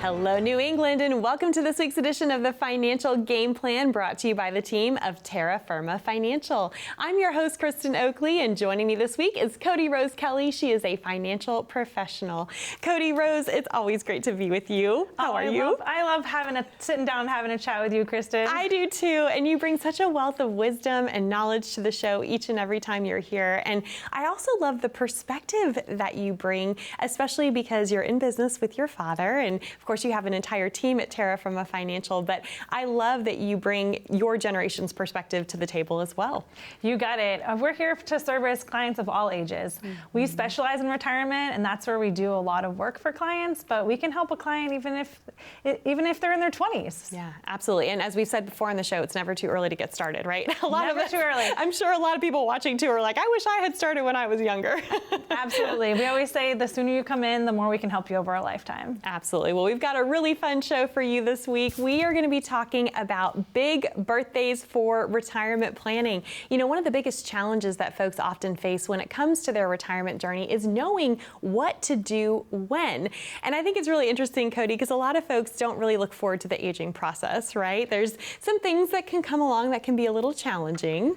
Hello, New England, and welcome to this week's edition of the Financial Game Plan, brought to you by the team of Terra Firma Financial. I'm your host, Kristin Oakley, and joining me this week is Cody Rose Kelley. She is a financial professional. Cody Rose, it's always great to be with you. How are you? I love sitting down and having a chat with you, Kristin. I do too, and you bring such a wealth of wisdom and knowledge to the show each and every time you're here. And I also love the perspective that you bring, especially because you're in business with your father, and of course you have an entire team at Terra Firma Financial, but I love that you bring your generation's perspective to the table as well. You got it. We're here to service clients of all ages. Mm-hmm. We specialize in retirement, and that's where we do a lot of work for clients, but we can help a client even if they're in their 20s. Yeah, absolutely. And as we've said before on the show, it's never too early to get started, right? Never too early. I'm sure a lot of people watching too are like, I wish I had started when I was younger. Absolutely. We always say the sooner you come in, the more we can help you over a lifetime. Absolutely. Well, we've got a really fun show for you this week. We are going to be talking about big birthdays for retirement planning. You know, one of the biggest challenges that folks often face when it comes to their retirement journey is knowing what to do when. And I think it's really interesting, Cody, because a lot of folks don't really look forward to the aging process, right? There's some things that can come along that can be a little challenging.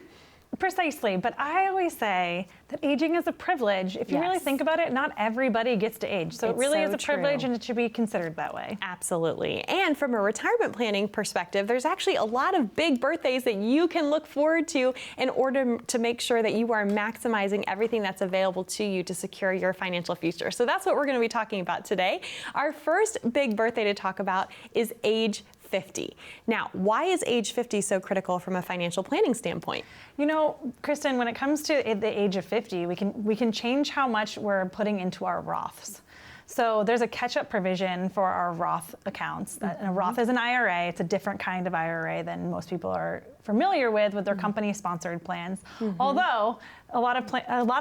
Precisely, but I always say that aging is a privilege. If you really think about it, not everybody gets to age. So it really is a privilege, and it should be considered that way. Absolutely. And from a retirement planning perspective, there's actually a lot of big birthdays that you can look forward to in order to make sure that you are maximizing everything that's available to you to secure your financial future. So that's what we're going to be talking about today. Our first big birthday to talk about is age 50. Now, why is age 50 so critical from a financial planning standpoint? You know, Kristin, when it comes to the age of 50, we can change how much we're putting into our Roths. So there's a catch-up provision for our Roth accounts. And a Roth is an IRA. It's a different kind of IRA than most people are familiar with their company-sponsored plans. Although a lot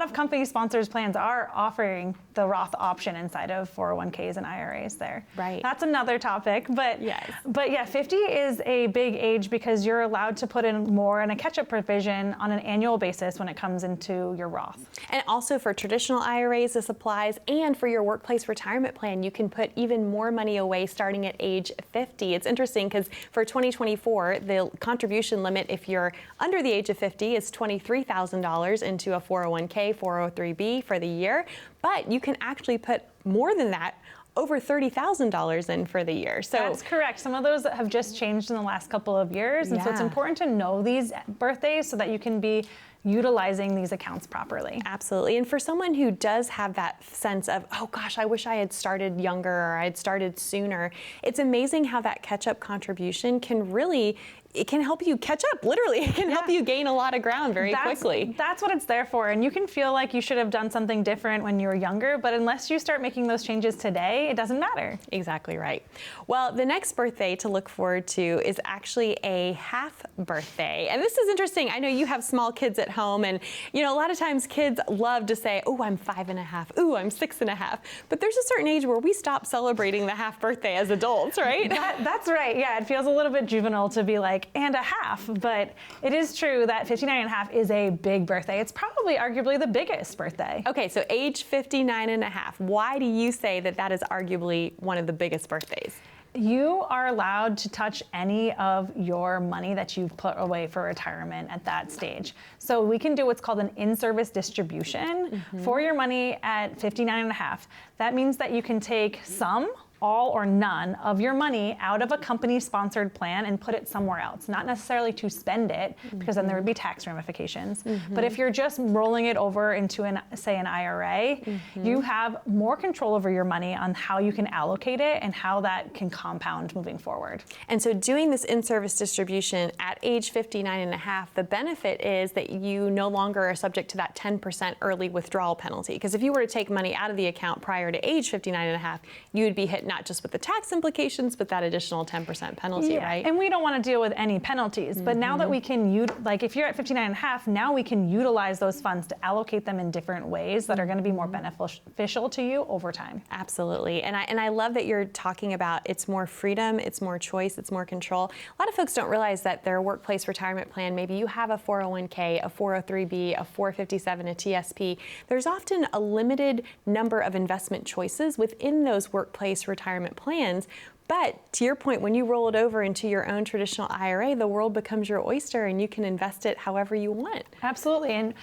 of company-sponsored plans are offering the Roth option inside of 401ks and IRAs there. Right. That's another topic. But yeah, 50 is a big age because you're allowed to put in more in a catch-up provision on an annual basis when it comes into your Roth. And also for traditional IRAs, this applies, and for your workplace retirement plan, you can put even more money away starting at age 50. It's interesting because for 2024, the contribution limit, if you're under the age of 50, is $23,000 into a 401k, 403b for the year, but you can actually put more than that, over $30,000 in for the year. So that's correct. Some of those have just changed in the last couple of years, and so it's important to know these birthdays so that you can be utilizing these accounts properly. Absolutely. And for someone who does have that sense of, oh gosh, I wish I had started younger or I had started sooner, it's amazing how that catch-up contribution can really, it can help you catch up, literally. It can help you gain a lot of ground very quickly. That's what it's there for. And you can feel like you should have done something different when you were younger, but unless you start making those changes today, it doesn't matter. Exactly right. Well, the next birthday to look forward to is actually a half birthday. And this is interesting. I know you have small kids at home, and you know, a lot of times kids love to say, oh, I'm 5.5, ooh, I'm 6.5. But there's a certain age where we stop celebrating the half birthday as adults, right? That's right. Yeah, it feels a little bit juvenile to be like, and a half, but it is true that 59.5 is a big birthday. It's probably arguably the biggest birthday. Okay, so age 59.5. Why do you say that that is arguably one of the biggest birthdays? You are allowed to touch any of your money that you've put away for retirement at that stage. So we can do what's called an in-service distribution for your money at 59.5. That means that you can take some, all or none of your money out of a company-sponsored plan and put it somewhere else. Not necessarily to spend it, because then there would be tax ramifications. But if you're just rolling it over into, say, an IRA, you have more control over your money on how you can allocate it and how that can compound moving forward. And so doing this in-service distribution at age 59.5, the benefit is that you no longer are subject to that 10% early withdrawal penalty. Because if you were to take money out of the account prior to age 59.5, you would be hit not just with the tax implications, but that additional 10% penalty, right? And we don't want to deal with any penalties. But now that we can, like if you're at 59.5, now we can utilize those funds to allocate them in different ways that are going to be more beneficial to you over time. Absolutely. And I love that you're talking about it's more freedom, it's more choice, it's more control. A lot of folks don't realize that their workplace retirement plan, maybe you have a 401k, a 403b, a 457, a TSP. There's often a limited number of investment choices within those workplace retirement plans, But to your point, when you roll it over into your own traditional IRA, the world becomes your oyster and you can invest it however you want. Absolutely. And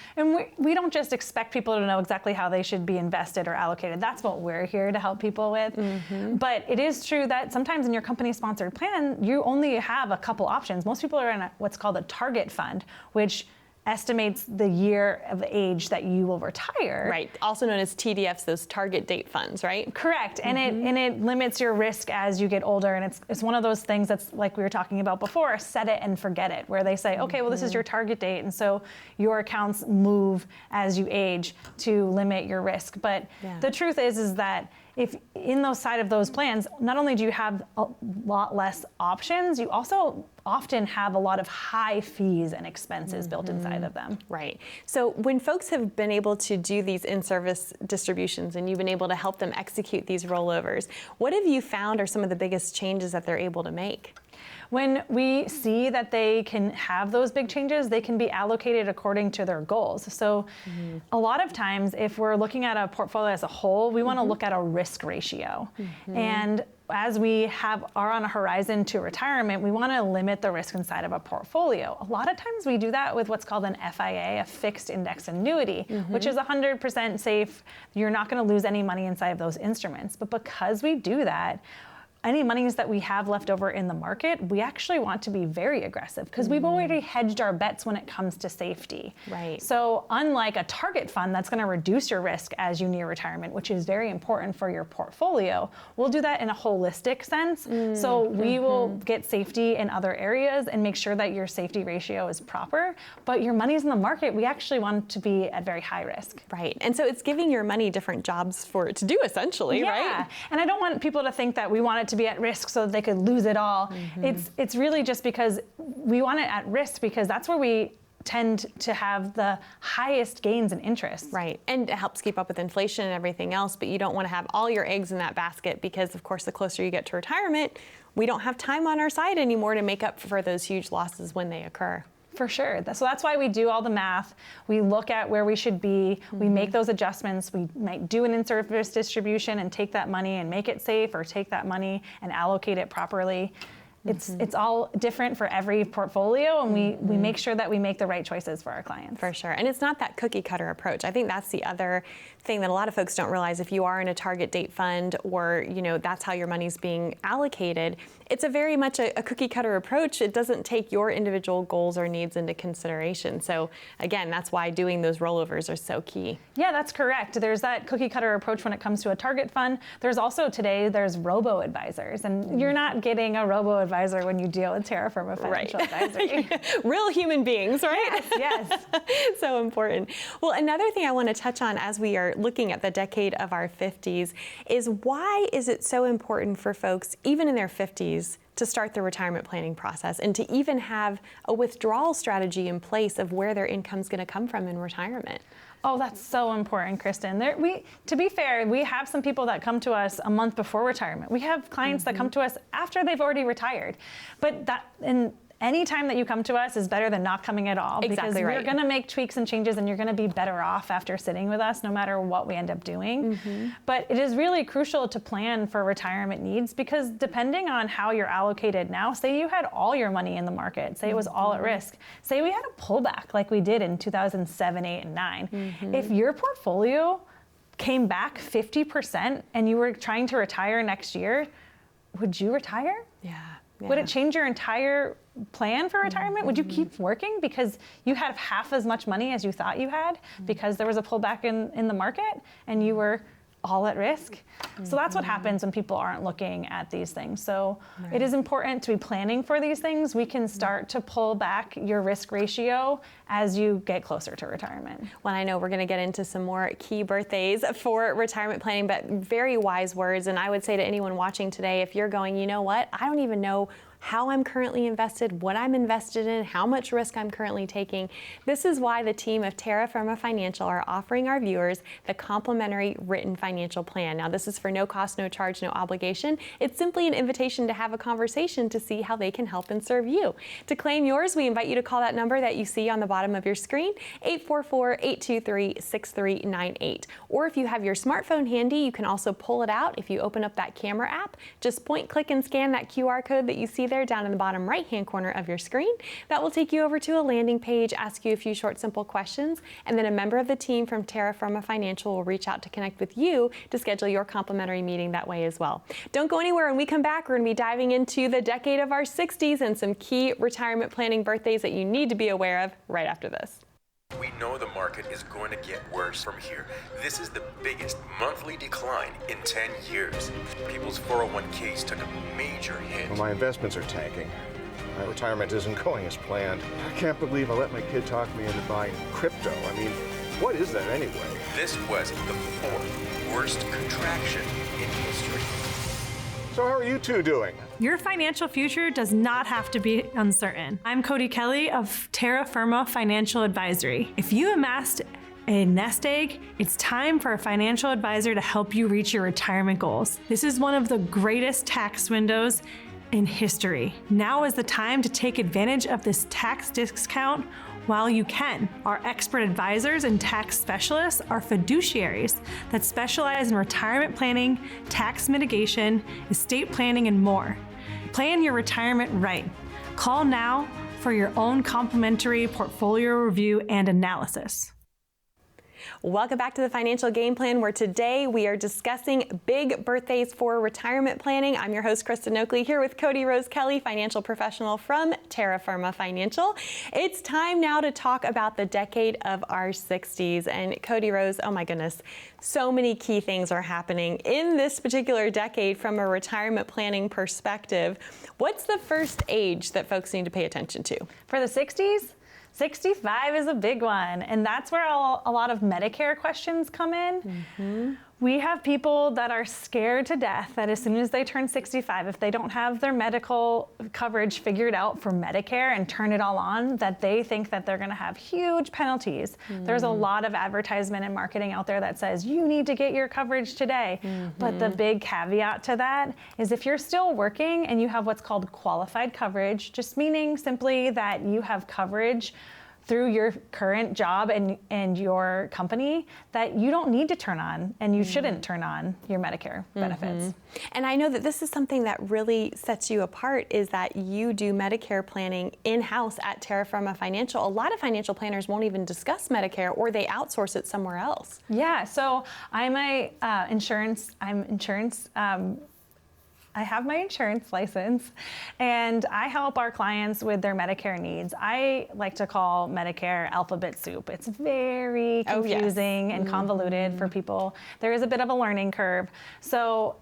we don't just expect people to know exactly how they should be invested or allocated. That's what we're here to help people with. But it is true that sometimes in your company-sponsored plan, you only have a couple options. Most people are in what's called a target fund, which estimates the year of age that you will retire. Right, also known as TDFs, those target date funds, right? Correct, and it limits your risk as you get older, and it's one of those things that's like we were talking about before, set it and forget it, where they say, okay, well, this is your target date, and so your accounts move as you age to limit your risk. But the truth is that if in those side of those plans, not only do you have a lot less options, you also often have a lot of high fees and expenses built inside of them. Right. So when folks have been able to do these in-service distributions and you've been able to help them execute these rollovers, what have you found are some of the biggest changes that they're able to make? When we see that they can have those big changes, they can be allocated according to their goals. So a lot of times, if we're looking at a portfolio as a whole, we want to look at a risk ratio. And as we are on a horizon to retirement, we want to limit the risk inside of a portfolio. A lot of times we do that with what's called an FIA, a fixed index annuity, which is 100% safe. You're not going to lose any money inside of those instruments. But because we do that, any monies that we have left over in the market, we actually want to be very aggressive because we've already hedged our bets when it comes to safety. Right. So unlike a target fund that's going to reduce your risk as you near retirement, which is very important for your portfolio, we'll do that in a holistic sense. So we will get safety in other areas and make sure that your safety ratio is proper. But your money's in the market, we actually want to be at very high risk. Right. And so it's giving your money different jobs for it to do, essentially, right? Yeah. And I don't want people to think that we want it to be at risk so that they could lose it all. It's really just because we want it at risk because that's where we tend to have the highest gains and interest. Right, and it helps keep up with inflation and everything else, but you don't want to have all your eggs in that basket because, of course, the closer you get to retirement, we don't have time on our side anymore to make up for those huge losses when they occur. For sure. So that's why we do all the math. We look at where we should be. We make those adjustments. We might do an in-service distribution and take that money and make it safe, or take that money and allocate it properly. It's all different for every portfolio, and we make sure that we make the right choices for our clients. For sure. And it's not that cookie cutter approach. I think that's the other thing that a lot of folks don't realize. If you are in a target date fund, or that's how your money's being allocated, it's a very much a cookie cutter approach. It doesn't take your individual goals or needs into consideration. So again, that's why doing those rollovers are so key. Yeah, that's correct. There's that cookie cutter approach when it comes to a target fund. There's also there's robo-advisors, and you're not getting a robo-advisor when you deal with Terra Firma Financial Advisory. Real human beings, right? Yes. So important. Well, another thing I want to touch on as we are looking at the decade of our 50s is, why is it so important for folks, even in their 50s, to start the retirement planning process and to even have a withdrawal strategy in place of where their income's going to come from in retirement? Oh, that's so important, Kristen. To be fair, we have some people that come to us a month before retirement. We have clients that come to us after they've already retired. But any time that you come to us is better than not coming at all. Exactly, because right. we're going to make tweaks and changes, and you're going to be better off after sitting with us, no matter what we end up doing. But it is really crucial to plan for retirement needs, because depending on how you're allocated now, say you had all your money in the market, say it was all at risk, say we had a pullback like we did in 2007, 8, and 9. If your portfolio came back 50% and you were trying to retire next year, would you retire? Yeah. Would it change your entire plan for retirement? Would you keep working because you had half as much money as you thought you had because there was a pullback in the market and you were all at risk? So that's what happens when people aren't looking at these things. So it is important to be planning for these things. We can start to pull back your risk ratio as you get closer to retirement. Well, I know we're going to get into some more key birthdays for retirement planning, but very wise words. And I would say to anyone watching today, if you're going, you know what, I don't even know how I'm currently invested, what I'm invested in, how much risk I'm currently taking. This is why the team of Terra Firma Financial are offering our viewers the complimentary written financial plan. Now, this is for no cost, no charge, no obligation. It's simply an invitation to have a conversation to see how they can help and serve you. To claim yours, we invite you to call that number that you see on the bottom of your screen, 844-823-6398. Or if you have your smartphone handy, you can also pull it out. If you open up that camera app, just point, click, and scan that QR code that you see there down in the bottom right-hand corner of your screen. That will take you over to a landing page, ask you a few short, simple questions, and then a member of the team from Terra Firma Financial will reach out to connect with you to schedule your complimentary meeting that way as well. Don't go anywhere. When we come back, we're going to be diving into the decade of our 60s and some key retirement planning birthdays that you need to be aware of right after this. We know the market is going to get worse from here. This is the biggest monthly decline in 10 years. People's 401ks took a major hit. Well, my investments are tanking. My retirement isn't going as planned. I can't believe I let my kid talk me into buying crypto. I mean, what is that anyway? This was the fourth worst contraction in history. So how are you two doing? Your financial future does not have to be uncertain. I'm Cody Kelley of Terra Firma Financial Advisory. If you amassed a nest egg, it's time for a financial advisor to help you reach your retirement goals. This is one of the greatest tax windows in history. Now is the time to take advantage of this tax discount while you can. Our expert advisors and tax specialists are fiduciaries that specialize in retirement planning, tax mitigation, estate planning, and more. Plan your retirement right. Call now for your own complimentary portfolio review and analysis. Welcome back to the Financial Game Plan, where today we are discussing big birthdays for retirement planning. I'm your host, Kristin Oakley, here with Cody Rose Kelley, financial professional from Terra Firma Financial. It's time now to talk about the decade of our 60s. And Cody Rose, oh my goodness, so many key things are happening in this particular decade from a retirement planning perspective. What's the first age that folks need to pay attention to? For the 60s? 65 is a big one, and that's where a lot of Medicare questions come in. Mm-hmm. We have people that are scared to death that as soon as they turn 65, if they don't have their medical coverage figured out for Medicare and turn it all on, that they think that they're gonna have huge penalties. There's a lot of advertisement and marketing out there that says, you need to get your coverage today. But the big caveat to that is if you're still working and you have what's called qualified coverage, just meaning simply that you have coverage through your current job and your company, that you don't need to turn on and you shouldn't turn on your Medicare benefits. And I know that this is something that really sets you apart, is that you do Medicare planning in-house at Terra Firma Financial. A lot of financial planners won't even discuss Medicare, or they outsource it somewhere else. Yeah, so I have my insurance license, and I help our clients with their Medicare needs. I like to call Medicare alphabet soup. It's very confusing and convoluted for people. There is a bit of a learning curve. So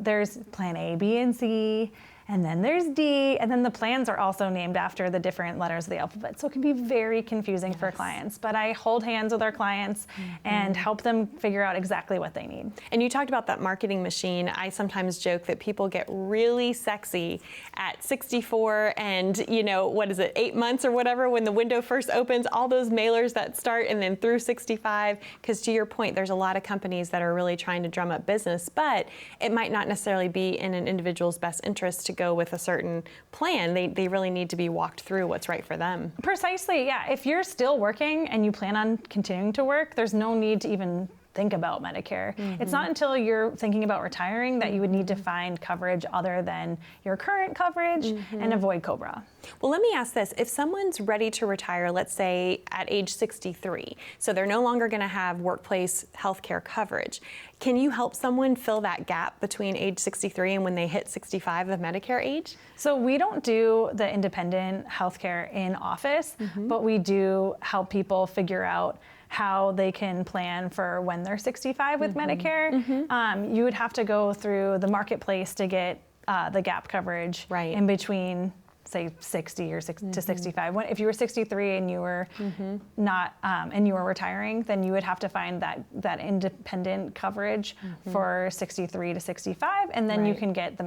there's plan A, B, and C, and then there's D, and then the plans are also named after the different letters of the alphabet. So it can be very confusing for clients, but I hold hands with our clients and help them figure out exactly what they need. And you talked about that marketing machine. I sometimes joke that people get really sexy at 64 and, you know, what is it, 8 months or whatever, when the window first opens, all those mailers that start, and then through 65, because to your point, there's a lot of companies that are really trying to drum up business, but it might not necessarily be in an individual's best interest to go with a certain plan. They really need to be walked through what's right for them. Precisely, yeah. If you're still working and you plan on continuing to work, there's no need to even think about Medicare. It's not until you're thinking about retiring that you would need to find coverage other than your current coverage and avoid COBRA. Well, let me ask this. If someone's ready to retire, let's say at age 63, so they're no longer going to have workplace health care coverage, can you help someone fill that gap between age 63 and when they hit 65 of Medicare age? So we don't do the independent healthcare in office, but we do help people figure out how they can plan for when they're 65 with Medicare. You would have to go through the marketplace to get the gap coverage in between, say, 60 or to 65. If you were 63 and you were not, and you were retiring, then you would have to find that independent coverage for 63 to 65, and then you can get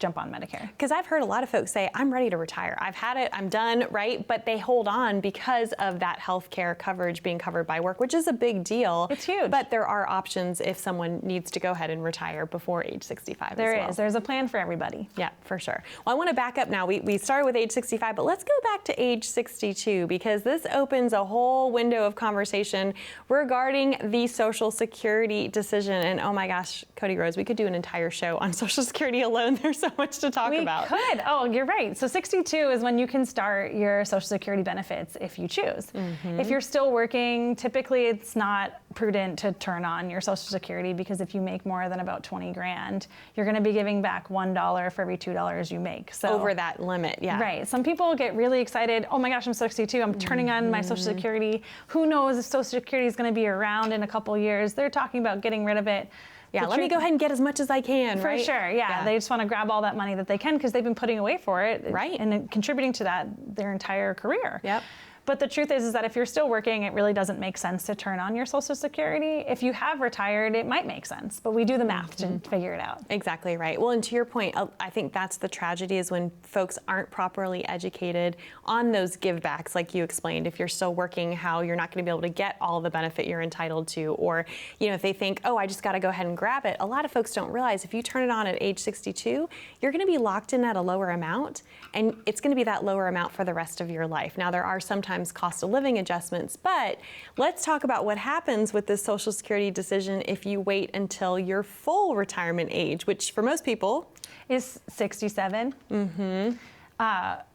jump on Medicare. Because I've heard a lot of folks say, I'm ready to retire. I've had it, I'm done, right? But they hold on because of that health care coverage being covered by work, which is a big deal. It's huge. But there are options if someone needs to go ahead and retire before age 65 There as well. is. There's a plan for everybody. Yeah, for sure. Well, I want to back up now. We started with age 65, but let's go back to age 62 because this opens a whole window of conversation regarding the Social Security decision. And oh my gosh, Cody Rose, we could do an entire show on Social Security alone. There's so much to talk about. We could. Oh, you're right. So 62 is when you can start your Social Security benefits if you choose. If you're still working, typically it's not prudent to turn on your Social Security because if you make more than about 20 grand, you're going to be giving back $1 for every $2 you make. So over that limit, yeah. Right. Some people get really excited. Oh my gosh, I'm 62. I'm turning on my Social Security. Who knows if Social Security is going to be around in a couple years? They're talking about getting rid of it. Yeah, let me go ahead and get as much as I can, for right? For sure, yeah. They just want to grab all that money that they can because they've been putting away for it. Right. And contributing to that their entire career. Yep. But the truth is that if you're still working, it really doesn't make sense to turn on your Social Security. If you have retired, it might make sense, but we do the math to figure it out. Exactly right. Well, and to your point, I think that's the tragedy is when folks aren't properly educated on those givebacks, like you explained. If you're still working, how you're not going to be able to get all the benefit you're entitled to, or if they think, oh, I just got to go ahead and grab it. A lot of folks don't realize if you turn it on at age 62, you're going to be locked in at a lower amount, and it's going to be that lower amount for the rest of your life. Now, there are sometimes cost of living adjustments, but let's talk about what happens with this Social Security decision if you wait until your full retirement age, which for most people is 67.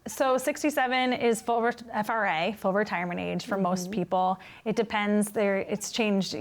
So 67 is full FRA, full retirement age for most people. It depends. It's changed.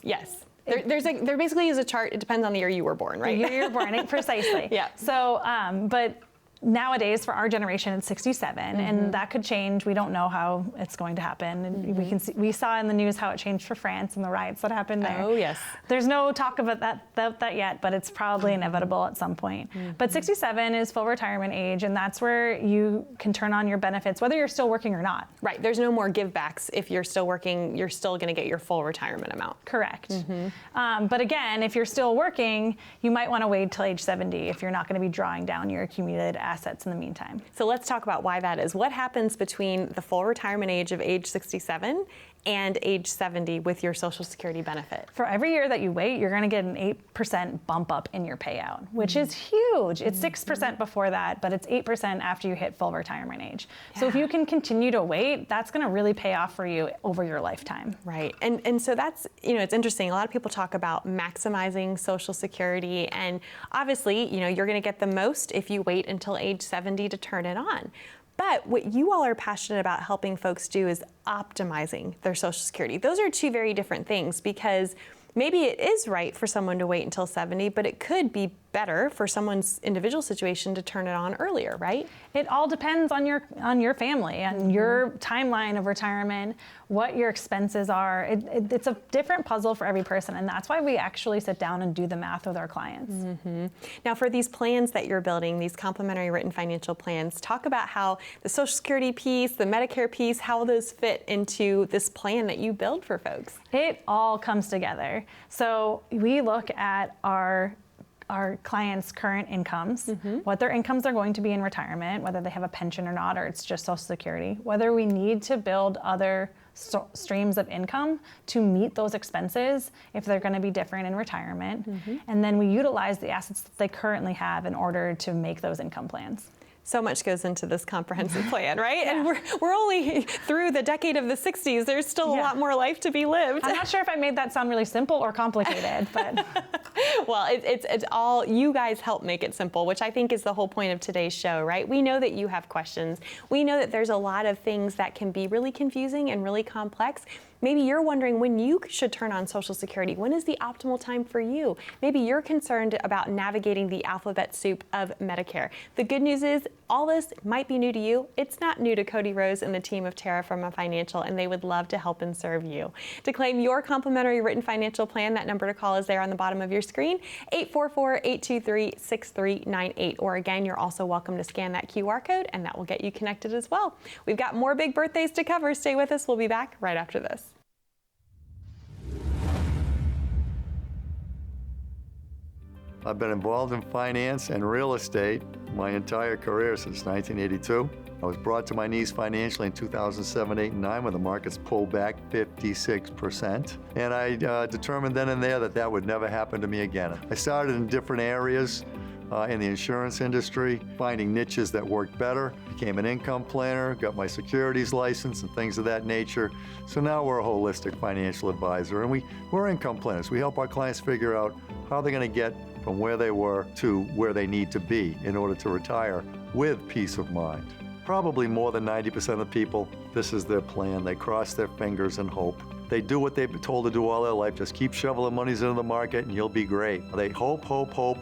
Yes. There basically is a chart. It depends on the year you were born, right? The year you're born, precisely. Yeah. So, but nowadays for our generation it's 67 and that could change. We don't know how it's going to happen, and we saw in the news how it changed for France and the riots that happened there. Oh yes. There's no talk about that yet, but it's probably inevitable at some point. But 67 is full retirement age, and that's where you can turn on your benefits whether you're still working or not. Right. There's no more givebacks. If you're still working, you're still going to get your full retirement amount. Correct. But again, if you're still working, you might want to wait till age 70 if you're not going to be drawing down your accumulated assets in the meantime. So let's talk about why that is. What happens between the full retirement age of age 67 and age 70 with your Social Security benefit? For every year that you wait, you're going to get an 8% bump up in your payout, which is huge. It's 6% before that, but it's 8% after you hit full retirement age. Yeah. So if you can continue to wait, that's going to really pay off for you over your lifetime. Right. And so that's, it's interesting. A lot of people talk about maximizing Social Security, and obviously, you're going to get the most if you wait until age 70 to turn it on. But what you all are passionate about helping folks do is optimizing their Social Security. Those are two very different things, because maybe it is right for someone to wait until 70, but it could be better for someone's individual situation to turn it on earlier, right? It all depends on your family and your timeline of retirement, what your expenses are. It's a different puzzle for every person, and that's why we actually sit down and do the math with our clients. Now, for these plans that you're building, these complimentary written financial plans, talk about how the Social Security piece, the Medicare piece, how those fit into this plan that you build for folks. It all comes together. So we look at our clients' current incomes, what their incomes are going to be in retirement, whether they have a pension or not, or it's just Social Security, whether we need to build other streams of income to meet those expenses if they're going to be different in retirement. And then we utilize the assets that they currently have in order to make those income plans. So much goes into this comprehensive plan, right? Yeah. And we're only through the decade of the 60s. There's still a lot more life to be lived. I'm not sure if I made that sound really simple or complicated, but well, it's all, you guys help make it simple, which I think is the whole point of today's show, right? We know that you have questions. We know that there's a lot of things that can be really confusing and really complex. Maybe you're wondering when you should turn on Social Security. When is the optimal time for you? Maybe you're concerned about navigating the alphabet soup of Medicare. The good news is all this might be new to you. It's not new to Cody Rose and the team of Terra Firma Financial, and they would love to help and serve you. To claim your complimentary written financial plan, that number to call is there on the bottom of your screen, 844-823-6398. Or again, you're also welcome to scan that QR code, and that will get you connected as well. We've got more big birthdays to cover. Stay with us. We'll be back right after this. I've been involved in finance and real estate my entire career since 1982. I was brought to my knees financially in 2007, 8, and 9 when the markets pulled back 56%. And I determined then and there that that would never happen to me again. I started in different areas in the insurance industry, finding niches that worked better, became an income planner, got my securities license and things of that nature. So now we're a holistic financial advisor, and we're income planners. We help our clients figure out how they're going to get from where they were to where they need to be in order to retire with peace of mind. Probably more than 90% of people, this is their plan. They cross their fingers and hope. They do what they've been told to do all their life. Just keep shoveling monies into the market and you'll be great. They hope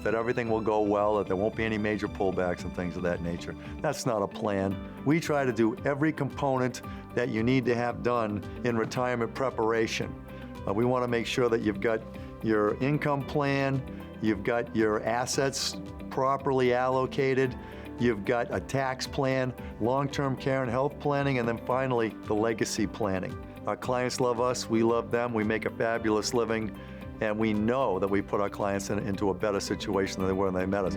that everything will go well, that there won't be any major pullbacks and things of that nature. That's not a plan. We try to do every component that you need to have done in retirement preparation. We want to make sure that you've got your income plan, you've got your assets properly allocated, you've got a tax plan, long-term care and health planning, and then finally, the legacy planning. Our clients love us, we love them, we make a fabulous living, and we know that we put our clients into a better situation than they were when they met us.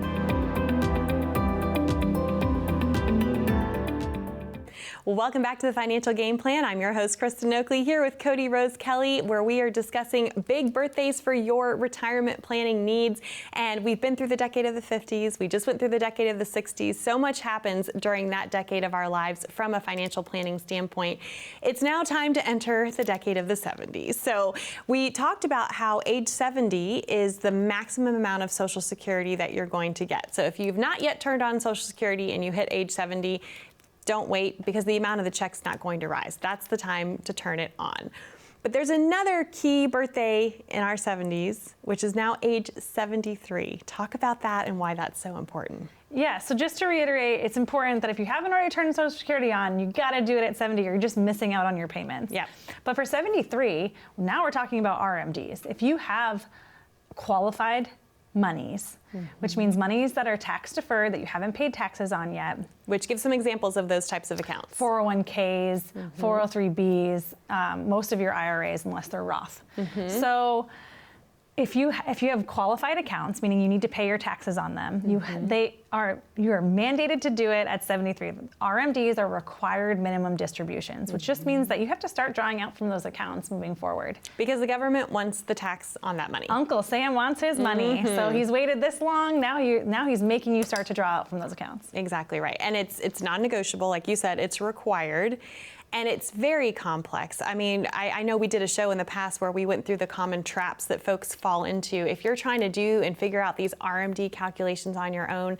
Well, welcome back to the Financial Game Plan. I'm your host, Kristin Oakley, here with Cody Rose Kelley, where we are discussing big birthdays for your retirement planning needs. And we've been through the decade of the 50s. We just went through the decade of the 60s. So much happens during that decade of our lives from a financial planning standpoint. It's now time to enter the decade of the 70s. So we talked about how age 70 is the maximum amount of Social Security that you're going to get. So if you've not yet turned on Social Security and you hit age 70, don't wait, because the amount of the check's not going to rise. That's the time to turn it on. But there's another key birthday in our 70s, which is now age 73. Talk about that and why that's so important. Yeah, so just to reiterate, it's important that if you haven't already turned Social Security on, you gotta do it at 70 or you're just missing out on your payments. Yeah. But for 73, now we're talking about RMDs. If you have qualified monies, which means monies that are tax deferred that you haven't paid taxes on yet. Which gives some examples of those types of accounts. 401ks, 403bs, most of your IRAs unless they're Roth. So if you have qualified accounts, meaning you need to pay your taxes on them, you are mandated to do it at 73. RMDs are required minimum distributions, which just means that you have to start drawing out from those accounts moving forward. Because the government wants the tax on that money. Uncle Sam wants his money, so he's waited this long. Now he's making you start to draw out from those accounts. Exactly right, and it's non-negotiable, like you said. It's required. And it's very complex. I mean, I know we did a show in the past where we went through the common traps that folks fall into. If you're trying to do and figure out these RMD calculations on your own,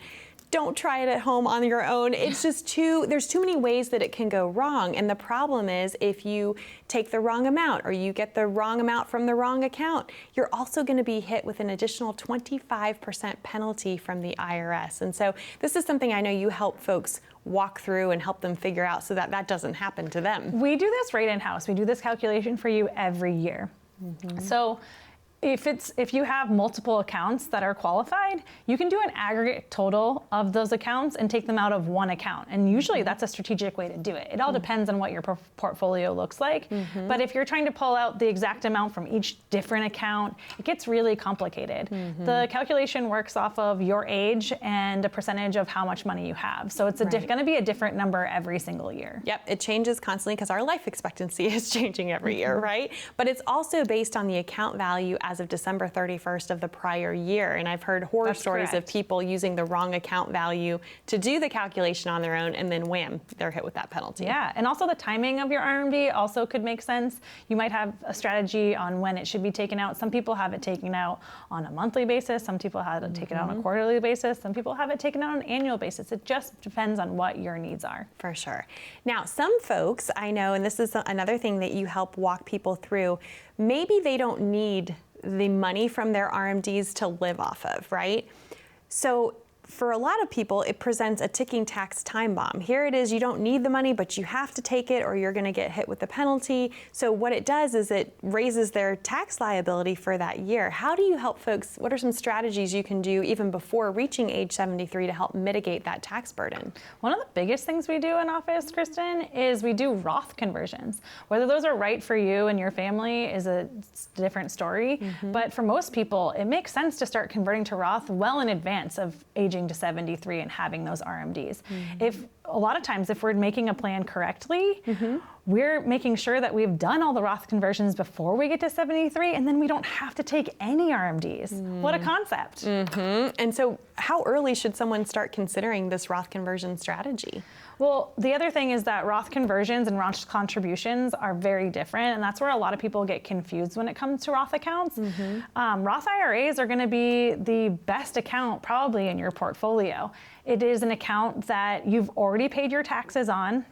don't try it at home on your own. It's just there's too many ways that it can go wrong. And the problem is if you take the wrong amount or you get the wrong amount from the wrong account, you're also gonna be hit with an additional 25% penalty from the IRS. And so this is something I know you help folks walk through and help them figure out so that that doesn't happen to them. We do this right in-house. We do this calculation for you every year. So if you have multiple accounts that are qualified, you can do an aggregate total of those accounts and take them out of one account. And usually that's a strategic way to do it. It all depends on what your portfolio looks like. But if you're trying to pull out the exact amount from each different account, it gets really complicated. The calculation works off of your age and a percentage of how much money you have. So it's going to be a different number every single year. Yep, it changes constantly because our life expectancy is changing every year, right? But it's also based on the account value as of December 31st of the prior year. And I've heard horror stories of people using the wrong account value to do the calculation on their own, and then wham, they're hit with that penalty. Yeah, and also the timing of your RMD also could make sense. You might have a strategy on when it should be taken out. Some people have it taken out on a monthly basis. Some people have it taken out on a quarterly basis. Some people have it taken out on an annual basis. It just depends on what your needs are. For sure. Now, some folks I know, and this is another thing that you help walk people through, maybe they don't need the money from their RMDs to live off of, right? So for a lot of people, it presents a ticking tax time bomb. Here it is, you don't need the money, but you have to take it or you're gonna get hit with the penalty. So what it does is it raises their tax liability for that year. How do you help folks, what are some strategies you can do even before reaching age 73 to help mitigate that tax burden? One of the biggest things we do in office, Kristen, is we do Roth conversions. Whether those are right for you and your family is a different story, but for most people, it makes sense to start converting to Roth well in advance of aging to 73 and having those RMDs. If a lot of times, if we're making a plan correctly, we're making sure that we've done all the Roth conversions before we get to 73, and then we don't have to take any RMDs. What a concept. And so how early should someone start considering this Roth conversion strategy? Well, the other thing is that Roth conversions and Roth contributions are very different, and that's where a lot of people get confused when it comes to Roth accounts. Roth IRAs are going to be the best account probably in your portfolio. It is an account that you've already paid your taxes on,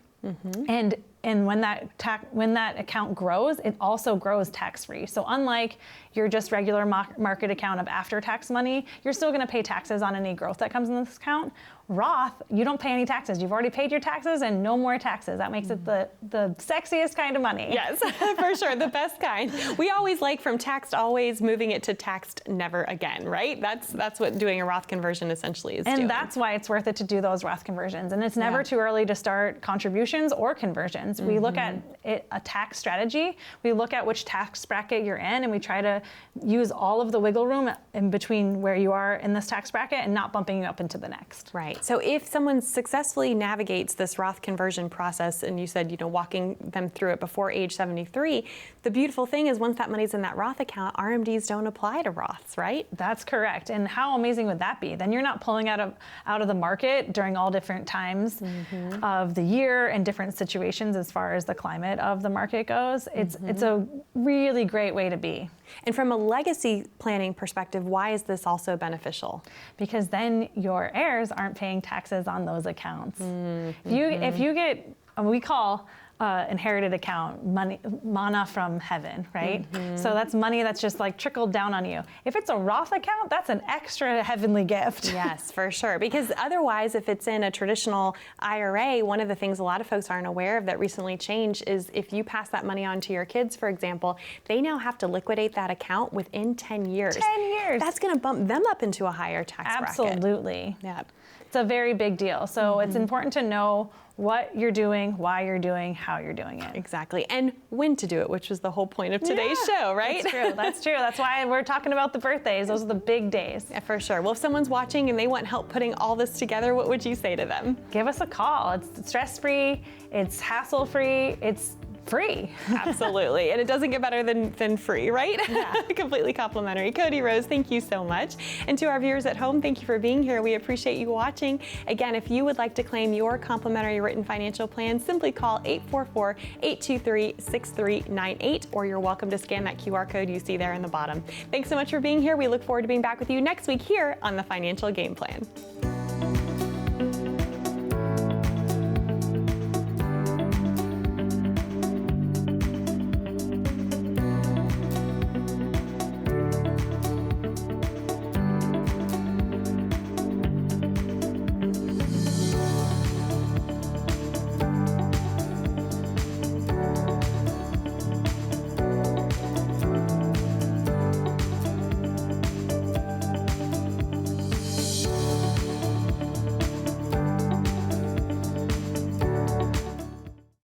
and when that account grows, it also grows tax-free. So unlike your just regular market account of after-tax money, you're still going to pay taxes on any growth that comes in this account. Roth, you don't pay any taxes. You've already paid your taxes and no more taxes. That makes it the sexiest kind of money. Yes, for sure, the best kind. We always like from taxed always moving it to taxed never again, right? That's what doing a Roth conversion essentially is doing. And that's why it's worth it to do those Roth conversions. And it's never too early to start contributions or conversions. We look at a tax strategy. We look at which tax bracket you're in, and we try to use all of the wiggle room in between where you are in this tax bracket and not bumping you up into the next. Right. So if someone successfully navigates this Roth conversion process, and you said, walking them through it before age 73, the beautiful thing is once that money's in that Roth account, RMDs don't apply to Roths, right? That's correct. And how amazing would that be? Then you're not pulling out of the market during all different times of the year and different situations as far as the climate of the market goes. It's a really great way to be. And from a legacy planning perspective, why is this also beneficial? Because then your heirs aren't paying taxes on those accounts. If you get, we call inherited account money, manna from heaven, right? So that's money that's just like trickled down on you. If it's a Roth account, that's an extra heavenly gift. Yes, for sure. Because otherwise, if it's in a traditional IRA, one of the things a lot of folks aren't aware of that recently changed is if you pass that money on to your kids, for example, they now have to liquidate that account within 10 years. 10 years. That's going to bump them up into a higher tax bracket. Absolutely. Yeah. It's a very big deal. So it's important to know what you're doing, why you're doing, how you're doing it. Exactly. And when to do it, which was the whole point of today's show, right? That's true. That's true. That's why we're talking about the birthdays. Those are the big days. Yeah, for sure. Well, if someone's watching and they want help putting all this together, what would you say to them? Give us a call. It's stress-free, it's hassle-free, it's free. Absolutely. And it doesn't get better than free, right? Yeah. Completely complimentary. Cody Rose, thank you so much. And to our viewers at home, thank you for being here. We appreciate you watching. Again, if you would like to claim your complimentary written financial plan, simply call 844-823-6398, or you're welcome to scan that QR code you see there in the bottom. Thanks so much for being here. We look forward to being back with you next week here on The Financial Game Plan.